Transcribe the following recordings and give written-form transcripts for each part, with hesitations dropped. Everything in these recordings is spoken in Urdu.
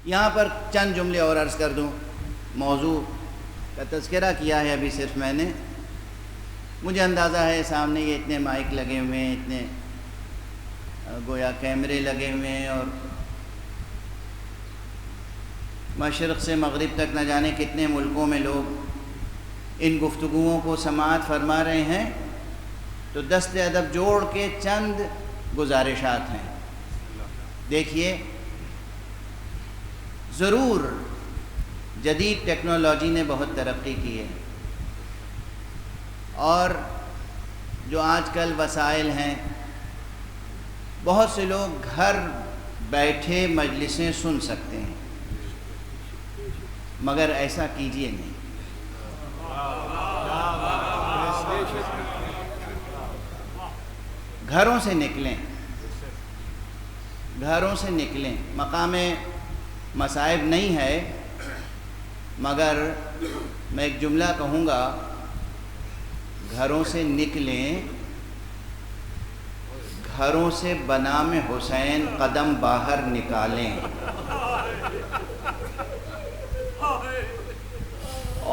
یہاں پر چند جملے اور عرض کر دوں. موضوع کا تذکرہ کیا ہے ابھی صرف میں نے. مجھے اندازہ ہے سامنے یہ اتنے مائک لگے ہوئے ہیں، اتنے گویا کیمرے لگے ہوئے ہیں، اور مشرق سے مغرب تک نہ جانے کتنے ملکوں میں لوگ ان گفتگوؤں کو سماعت فرما رہے ہیں. تو دست ادب جوڑ کے چند گزارشات ہیں. دیکھیے، ضرور جدید ٹیکنالوجی نے بہت ترقی کی ہے، اور جو آج کل وسائل ہیں، بہت سے لوگ گھر بیٹھے مجلسیں سن سکتے ہیں، مگر ایسا کیجیے نہیں. گھروں سے نکلیں، گھروں سے نکلیں. مقام مصائب نہیں ہے، مگر میں ایک جملہ کہوں گا: گھروں سے نکلیں، گھروں سے بنام حسین قدم باہر نکالیں،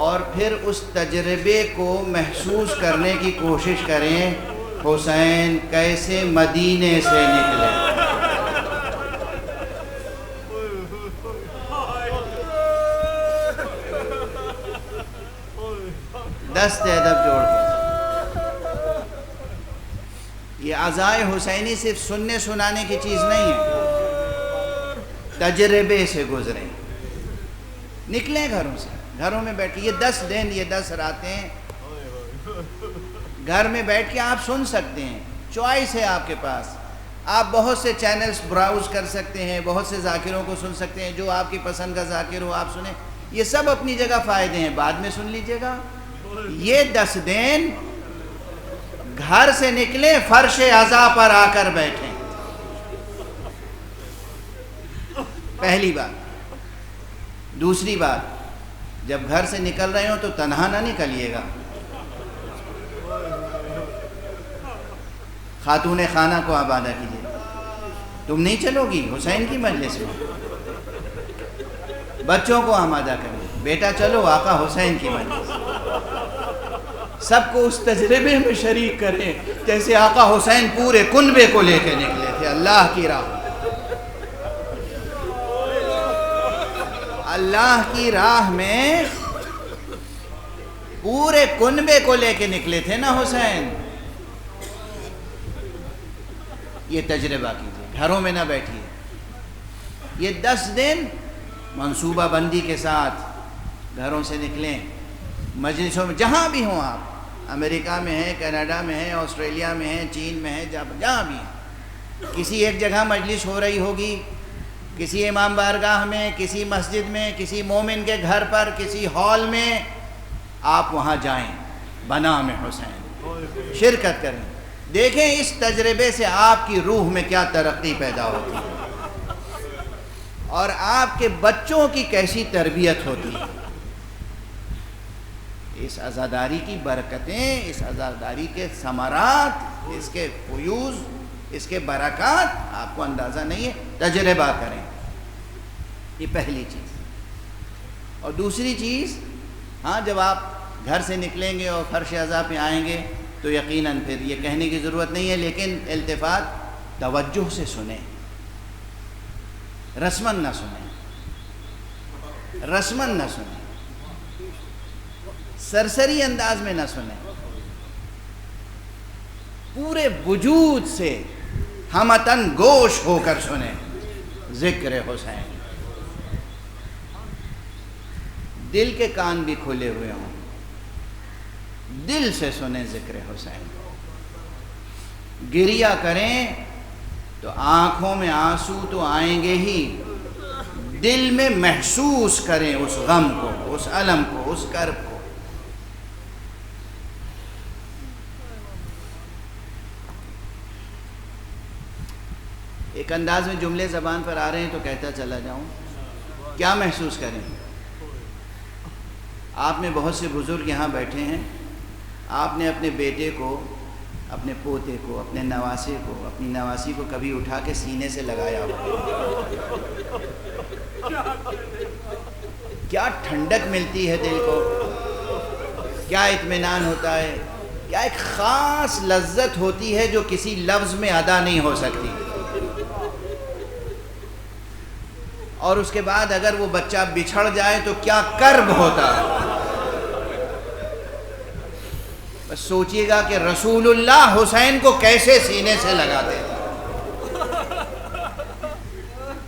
اور پھر اس تجربے کو محسوس کرنے کی کوشش کریں حسین کیسے مدینے سے نکلے. دست ادب جوڑ کے. یہ عزائے حسینی صرف سننے سنانے کی چیز نہیں ہے، تجربے سے گزریں. نکلیں گھروں سے، گھروں میں بیٹھیں. یہ 10 دن، یہ 10 راتیں گھر میں بیٹھ کے آپ سن سکتے ہیں. چوائس ہے آپ کے پاس. آپ بہت سے چینلز براؤز کر سکتے ہیں، بہت سے ذاکروں کو سن سکتے ہیں. جو آپ کی پسند کا ذاکر ہو آپ سنیں. یہ سب اپنی جگہ فائدے ہیں، بعد میں سن لیجئے گا. یہ 10 دن گھر سے نکلیں، فرش عزا پر آ کر بیٹھیں. پہلی بات. دوسری بات، جب گھر سے نکل رہے ہوں تو تنہا نہ نکلیے گا. خاتون خانہ کو آبادہ کیجیے. تم نہیں چلو گی حسین کی مجلس میں. بچوں کو آمادہ کریں، بیٹا چلو آقا حسین کی مجلس. سب کو اس تجربے میں شریک کریں جیسے آقا حسین پورے کنبے کو لے کے نکلے تھے اللہ کی راہ. اللہ کی راہ میں پورے کنبے کو لے کے نکلے تھے نا حسین. یہ تجربہ کیجیے، گھروں میں نہ بیٹھیے. یہ 10 دن منصوبہ بندی کے ساتھ گھروں سے نکلیں، مجلسوں میں جہاں بھی ہوں آپ. امریکہ میں ہیں، کینیڈا میں ہیں، آسٹریلیا میں ہیں، چین میں ہیں، جہاں بھی ہیں. کسی ایک جگہ مجلس ہو رہی ہوگی، کسی امام بارگاہ میں، کسی مسجد میں، کسی مومن کے گھر پر، کسی ہال میں. آپ وہاں جائیں، بنام حسین شرکت کریں. دیکھیں اس تجربے سے آپ کی روح میں کیا ترقی پیدا ہوتی ہے، اور آپ کے بچوں کی کیسی تربیت ہوتی ہے. اس عزاداری کی برکتیں، اس عزاداری کے ثمرات، اس کے فیوز، اس کے برکات آپ کو اندازہ نہیں ہے. تجربہ کریں. یہ پہلی چیز. اور دوسری چیز، ہاں جب آپ گھر سے نکلیں گے اور فرش عزا پہ آئیں گے تو یقیناً پھر یہ کہنے کی ضرورت نہیں ہے، لیکن التفات توجہ سے سنیں، رسماً نہ سنیں، رسماً نہ سنیں، سرسری انداز میں نہ سنیں. پورے وجود سے ہمتن گوش ہو کر سنیں ذکر حسین. دل کے کان بھی کھلے ہوئے ہوں، دل سے سنیں ذکر حسین. گریہ کریں تو آنکھوں میں آنسو تو آئیں گے ہی، دل میں محسوس کریں اس غم کو، اس الم کو، اس کرب کو. ایک انداز میں جملے زبان پر آ رہے ہیں تو کہتا چلا جاؤں. کیا محسوس کریں؟ آپ میں بہت سے بزرگ یہاں بیٹھے ہیں. آپ نے اپنے بیٹے کو، اپنے پوتے کو، اپنے نواسے کو، اپنی نواسی کو کبھی اٹھا کے سینے سے لگایا ہو؟ کیا ٹھنڈک ملتی ہے دل کو، کیا اطمینان ہوتا ہے، کیا ایک خاص لذت ہوتی ہے جو کسی لفظ میں ادا نہیں ہو سکتی۔ اور اس کے بعد اگر وہ بچہ بچھڑ جائے تو کیا کرب ہوتا ہے۔ بس سوچئے گا کہ رسول اللہ حسین کو کیسے سینے سے لگاتے تھے،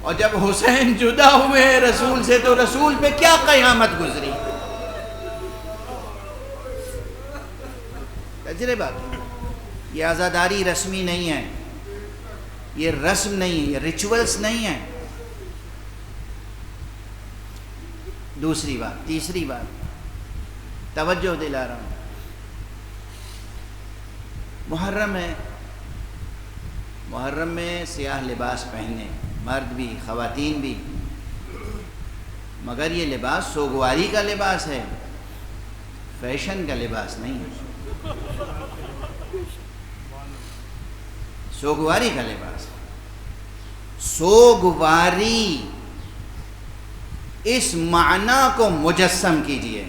اور جب حسین جدا ہوئے ہیں رسول سے تو رسول پہ کیا قیامت گزری۔ تجربہ یہ عزاداری رسمی نہیں ہے، یہ رسم نہیں ہے، یہ ریچولز نہیں ہے۔ دوسری بات، تیسری بات توجہ دلا رہا ہوں، محرم ہے، محرم میں سیاہ لباس پہنے، مرد بھی خواتین بھی، مگر یہ لباس سوگواری کا لباس ہے، فیشن کا لباس نہیں ہے، سوگواری کا لباس۔ سوگواری اس معنی کو مجسم کیجئے،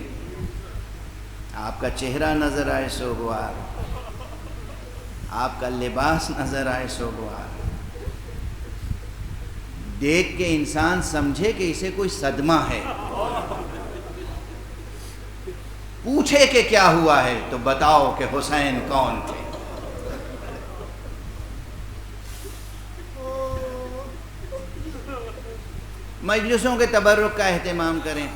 آپ کا چہرہ نظر آئے سوگوار، آپ کا لباس نظر آئے سوگوار، دیکھ کے انسان سمجھے کہ اسے کوئی صدمہ ہے، پوچھے کہ کیا ہوا ہے تو بتاؤ کہ حسین کون تھے۔ مجلسوں کے تبرک کا اہتمام کریں،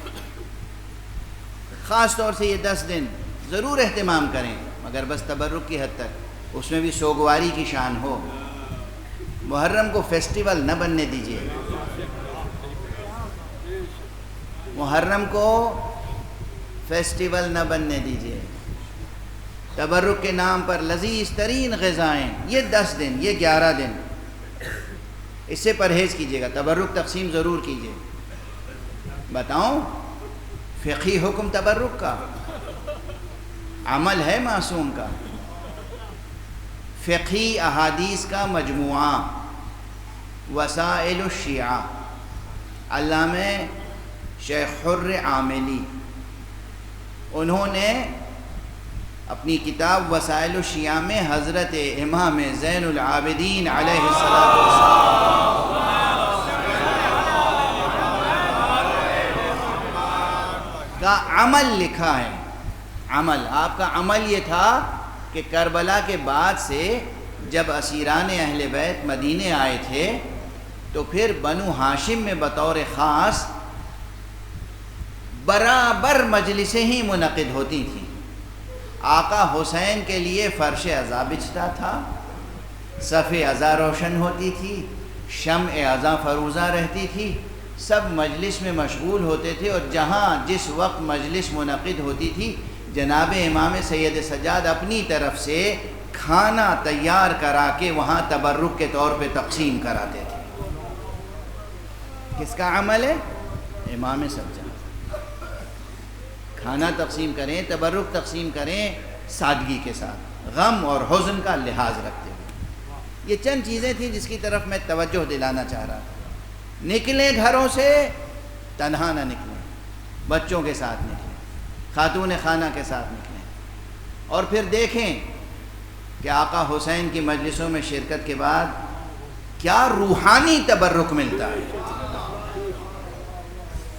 خاص طور سے یہ 10 دن ضرور اہتمام کریں، مگر بس تبرک کی حد تک، اس میں بھی سوگواری کی شان ہو۔ محرم کو فیسٹیول نہ بننے دیجیے، محرم کو فیسٹیول نہ بننے دیجیے۔ تبرک کے نام پر لذیذ ترین غذائیں، یہ 10 دن، یہ 11 دن، اس سے پرہیز کیجیے گا۔ تبرک تقسیم ضرور کیجیے۔ بتاؤں فقہی حکم تبرک کا، عمل ہے معصوم کا، فقہی احادیث کا مجموعہ، وسائل الشیعہ، علامہ شیخ حر عاملی، انہوں نے اپنی کتاب وسائل الشیعہ میں حضرت امام زین العابدین علیہ السلام کا عمل لکھا ہے۔ عمل، آپ کا عمل یہ تھا کہ کربلا کے بعد سے جب اسیران اہل بیت مدینے آئے تھے تو پھر بنو ہاشم میں بطور خاص برابر مجلسیں ہی منعقد ہوتی تھیں۔ آقا حسین کے لیے فرش عزا بچھتا تھا، صف عزا روشن ہوتی تھی، شمع عزا فروزہ رہتی تھی، سب مجلس میں مشغول ہوتے تھے، اور جہاں جس وقت مجلس منعقد ہوتی تھی جناب امام سید سجاد اپنی طرف سے کھانا تیار کرا کے وہاں تبرک کے طور پہ تقسیم کراتے تھے۔ کس کا عمل ہے؟ امام سجاد۔ کھانا تقسیم کریں، تبرک تقسیم کریں، سادگی کے ساتھ، غم اور حزن کا لحاظ رکھتے ہوئے۔ یہ چند چیزیں تھیں جس کی طرف میں توجہ دلانا چاہ رہا تھا۔ نکلیں گھروں سے، تنہا نہ نکلیں، بچوں کے ساتھ نکلیں، خاتون خانہ کے ساتھ نکلیں، اور پھر دیکھیں کہ آقا حسین کی مجلسوں میں شرکت کے بعد کیا روحانی تبرک ملتا ہے،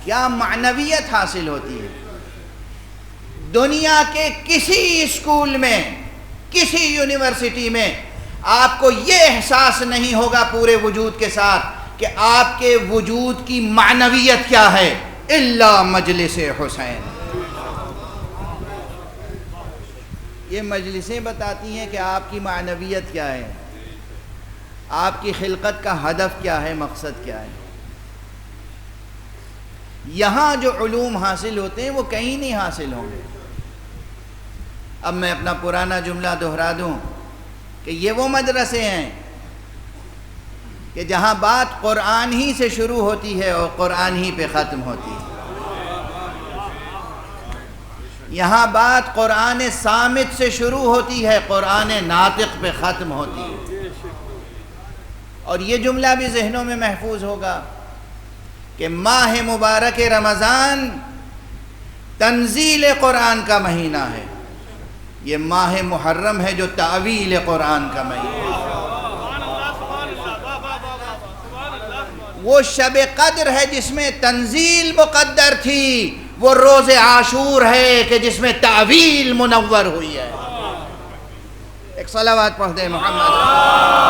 کیا معنویت حاصل ہوتی ہے۔ دنیا کے کسی اسکول میں، کسی یونیورسٹی میں آپ کو یہ احساس نہیں ہوگا پورے وجود کے ساتھ کہ آپ کے وجود کی معنویت کیا ہے، الا مجلس حسین۔ یہ مجلسیں بتاتی ہیں کہ آپ کی معنویت کیا ہے، آپ کی خلقت کا ہدف کیا ہے، مقصد کیا ہے۔ یہاں جو علوم حاصل ہوتے ہیں وہ کہیں نہیں حاصل ہوں گے۔ اب میں اپنا پرانا جملہ دہرا دوں کہ یہ وہ مدرسے ہیں کہ جہاں بات قرآن ہی سے شروع ہوتی ہے اور قرآن ہی پہ ختم ہوتی ہے۔ یہاں بات قرآن صامت سے شروع ہوتی ہے، قرآن ناطق پہ ختم ہوتی ہے۔ اور یہ جملہ بھی ذہنوں میں محفوظ ہوگا کہ ماہ مبارک رمضان تنزیل قرآن کا مہینہ ہے، یہ ماہ محرم ہے جو تعویل قرآن کا مہینہ ہے۔ وہ شب قدر ہے جس میں تنزیل مقدر تھی، وہ روز عاشور ہے کہ جس میں تعویل منور ہوئی ہے۔ ایک صلوات پڑھ دیں محمد۔